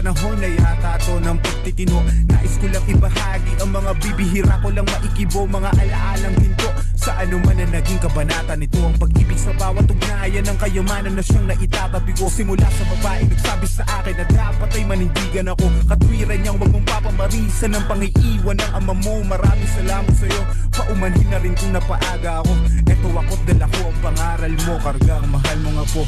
panahon na yata to ng pagtitino. Nais ko lang ibahagi ang mga bibihira ko lang maikibo, mga alaalang ginto sa anuman na naging kabanata nito. Ang pag-ibig sa bawat ugnayan ng kayamanan na siyang naitatabi ko. Simula sa babae nagsabi sa akin na dapat ay manindigan ako. Katwiran niyang wag mong papamarisan ng pangiiwan ng ama mo. Maraming salamat sa'yo, paumanhin na rin kung napaaga ako. Eto ako't dala ko ang pangaral mo, kargang mahal mo nga po.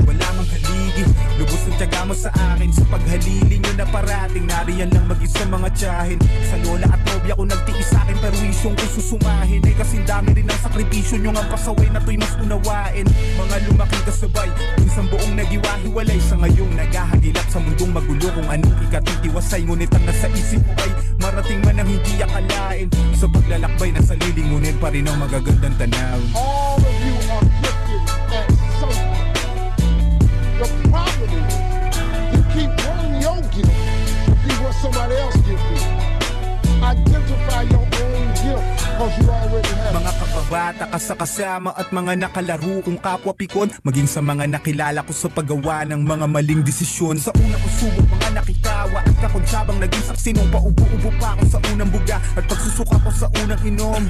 Wala mang haligi, lubos ng tiyaga mo sa akin. Sa paghalili nyo na parating, nariyan lang mag-isa mga tiyahin. Sa lola at nobya ko nagtiis sa akin, pero isyong ko susumahin. Ay kasing dami rin ang sakripisyo nyo nga pasaway na to'y mas unawain. Mga lumaking kasabay, minsan buong nagiwahiwalay. Sa ngayong naghahagilap sa mundong magulo, kung anong ikatitiwasay. Ngunit ang nasa isip ko ay marating man ang hindi akalain. Sa paglalakbay nasa lilingunin pa rin ang magagandang tanaw. All of you are gifted at something. The problem is, you keep wanting your gift to be what somebody else gives you. Identify your own gift, because you already have it. Mga kababata ka sa kasama at mga nakalaro kong kapwa pikon, maging sa mga nakilala ko sa paggawa ng mga maling desisyon. Sa una ko subok mga nakitawa at kakonsyabang naging saksi nung paubo-ubo pa ako sa unang buga at pagsusuka ko sa unang inom.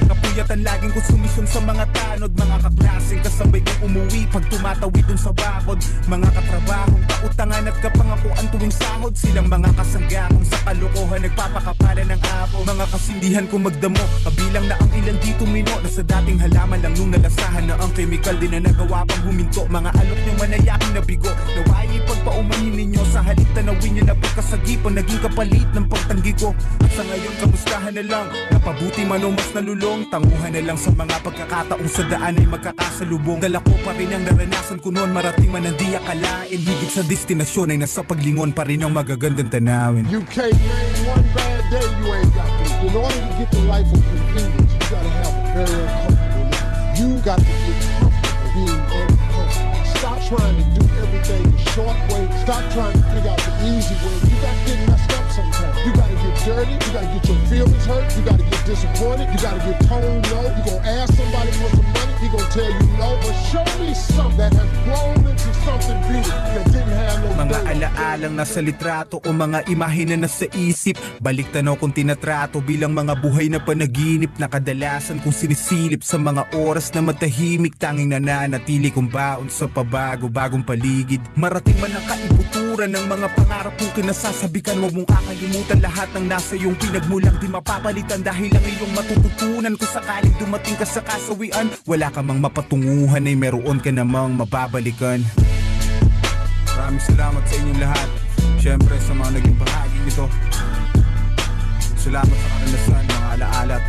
Kapuyatan laging ko sumisyon sa mga tanod, mga kaklaseng kasabay kong umuwi pag tumatawid dun sa bakod. Mga katrabahong kautangan at kapangakuan tuwing sahod, silang mga kasangga kong sa kalokohan nagpapakapala ng apo. Mga kasindihan kong magdamo, kabilang na ang ilan dito mino, na sa dating halaman lang nung nalasahan na ang chemical din na nagawa pang huminto. Mga alok niyong manayaking nabigo, naway ipagpaumanhin ninyo sa halip tanawin niyo na pagkasagipan, naging kapalit ng pagtanggi ko. At sa ngayon kamustahan na lang, napabuti man o mas nalulong, tanguhan na lang sa mga pagkakataong sa daan ay magkakasalubong. Dala ko pa rin ang naranasan ko noon, marating man ang di akalain. Higit sa destinasyon ay nasa paglingon pa rin ang magagandang tanawin. You can't name one bad day you ain't got to. In order to get the life of convenience, you gotta have a very uncomfortable life. You got to get comfortable being uncomfortable. Stop trying to do everything the short way. Stop trying to figure out the easy way. You gotta get messed up sometimes. You gotta get dirty. You gotta get your feelings hurt. You gotta get disappointed. You gotta get told no. You gonna ask somebody for some money. He gonna tell you no. But show me something that has grown into something beautiful that didn't have no Mga dirt. alaalang nasa litrato o mga imahe na nasa isip, balik tanaw kong tinatrato bilang mga buhay na panaginip na kadalasan kong sinisilip sa mga oras na matahimik, tanging nananatili kong baon sa pabago-bagong paligid. Marating man ang kaibuturan ng mga pangarap kong kinasasabikan, huwag mong kakalimutan lahat ng nasa iyong pinagmulang di mapapalitan dahil ang iyong matututunan kung sakaling dumating ka sa kasawian. Wala ka mang mapatunguhan ay meron ka namang mababalikan. Maraming salamat sa inyong lahat. Siyempre sa mga naging bahagi nito. Salamat sa karanasan, mga alaala at